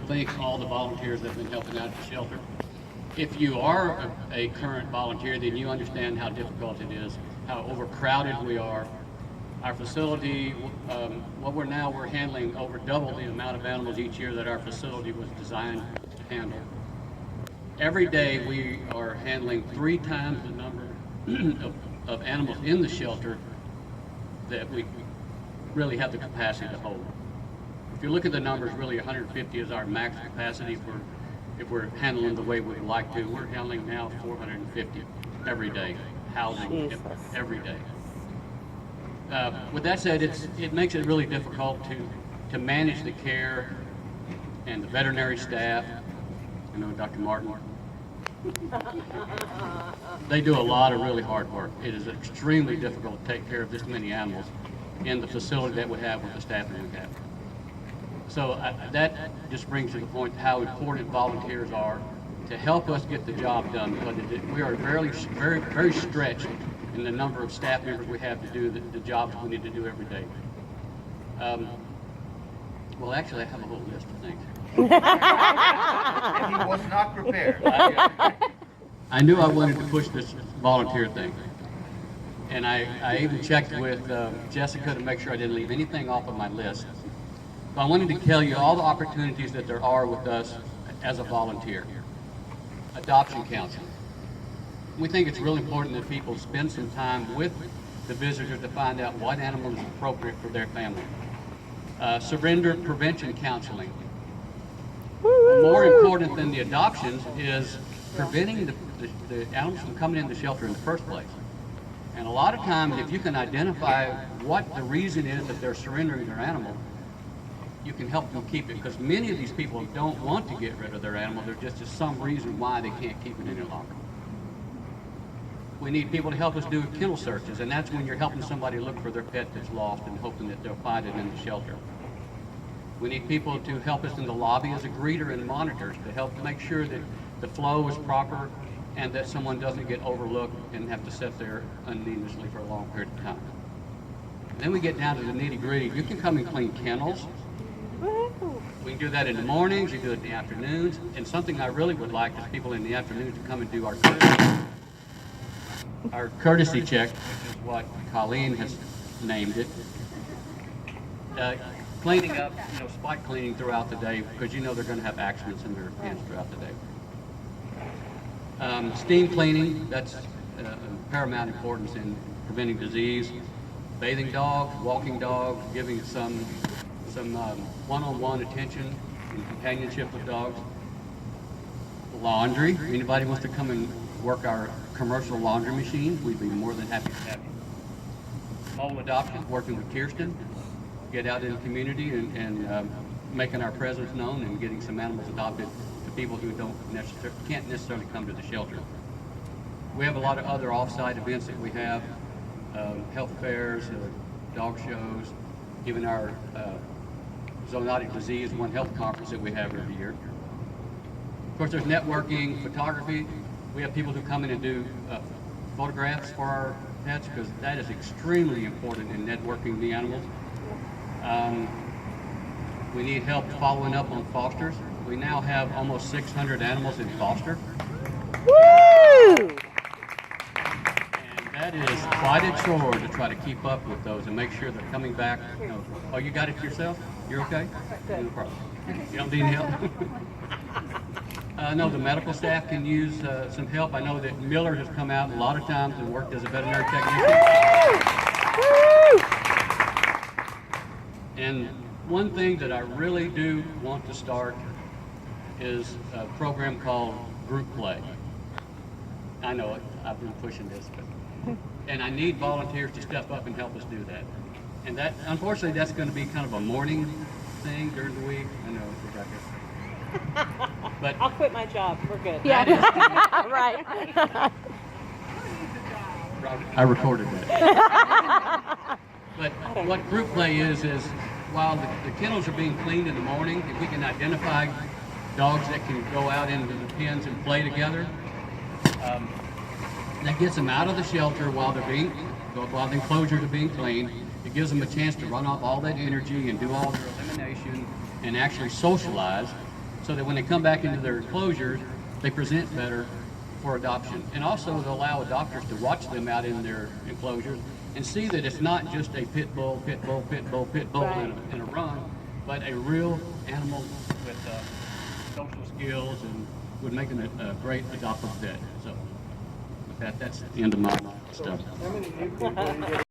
thank all the volunteers that have been helping out at the shelter. If you are a current volunteer, then you understand how difficult it is, how overcrowded we are. Our facility, we're handling over double the amount of animals each year that our facility was designed to handle. Every day we are handling 3 times the number of animals in the shelter that we really have the capacity to hold. If you look at the numbers, really 150 is our max capacity if we're handling the way we'd like to. We're handling now 450 every day, housing every day. With that said, it makes it really difficult to manage the care and the veterinary staff. You know, Dr. Martin. They do a lot of really hard work. It is extremely difficult to take care of this many animals in the facility that we have with the staff that we have. So that just brings to the point how important volunteers are to help us get the job done, because we are very stretched in the number of staff members we have to do the jobs we need to do every day. Well, actually, I have a whole list of things. He was not prepared. I knew I wanted to push this volunteer thing. And I even checked with Jessica to make sure I didn't leave anything off of my list. So I wanted to tell you all the opportunities that there are with us as a volunteer. Adoption counseling. We think it's really important that people spend some time with the visitor to find out what animal is appropriate for their family. Surrender prevention counseling. More important than the adoptions is preventing the animals from coming in the shelter in the first place. And a lot of times, if you can identify what the reason is that they're surrendering their animal, you can help them keep it, because many of these people don't want to get rid of their animal. There's just some reason why they can't keep it any longer. We need people to help us do kennel searches, and that's when you're helping somebody look for their pet that's lost and hoping that they'll find it in the shelter. We need people to help us in the lobby as a greeter and monitors to help make sure that the flow is proper and that someone doesn't get overlooked and have to sit there unneedlessly for a long period of time. And then we get down to the nitty-gritty. You can come and clean kennels. We can do that in the mornings, you do it in the afternoons, and something I really would like is people in the afternoons to come and do our courtesy check, which is what Colleen has named it. Cleaning up, spot cleaning throughout the day, because you know they're going to have accidents in their pens throughout the day. Steam cleaning, that's paramount importance in preventing disease. Bathing dogs, walking dogs, giving some one-on-one attention and companionship with dogs. Laundry, if anybody wants to come and work our commercial laundry machine, we'd be more than happy to have you. Mole adoption, working with Kirsten, get out in the community and making our presence known and getting some animals adopted to people who can't necessarily come to the shelter. We have a lot of other off-site events that we have, health fairs, dog shows, even our zoonotic disease One Health conference that we have every year. Of course, there's networking, photography. We have people who come in and do photographs for our pets, because that is extremely important in networking the animals. We need help following up on fosters. We now have almost 600 animals in foster. Woo! And that is quite a chore to try to keep up with those and make sure they're coming back. Oh, you got it yourself? You're okay? No problem. You don't need any help? No, the medical staff can use some help. I know that Miller has come out a lot of times and worked as a veterinary technician. And one thing that I really do want to start is a program called Group Play. I know it, I've been pushing this, and I need volunteers to step up and help us do that. And that, unfortunately, that's going to be kind of a morning thing during the week. I know, Rebecca. But I'll quit my job. We're good. that is, Right. I recorded that. But what group play is while the kennels are being cleaned in the morning, if we can identify dogs that can go out into the pens and play together, that gets them out of the shelter while the enclosures are being cleaned. It gives them a chance to run off all that energy and do all their elimination and actually socialize. so that when they come back into their enclosures, they present better for adoption. And also to allow adopters to watch them out in their enclosures and see that it's not just a pit bull, pit bull, pit bull, pit bull Right. in a run, but a real animal with social skills and would make them a great adoptive pet. So with that, that's the end of my stuff. How many new people you get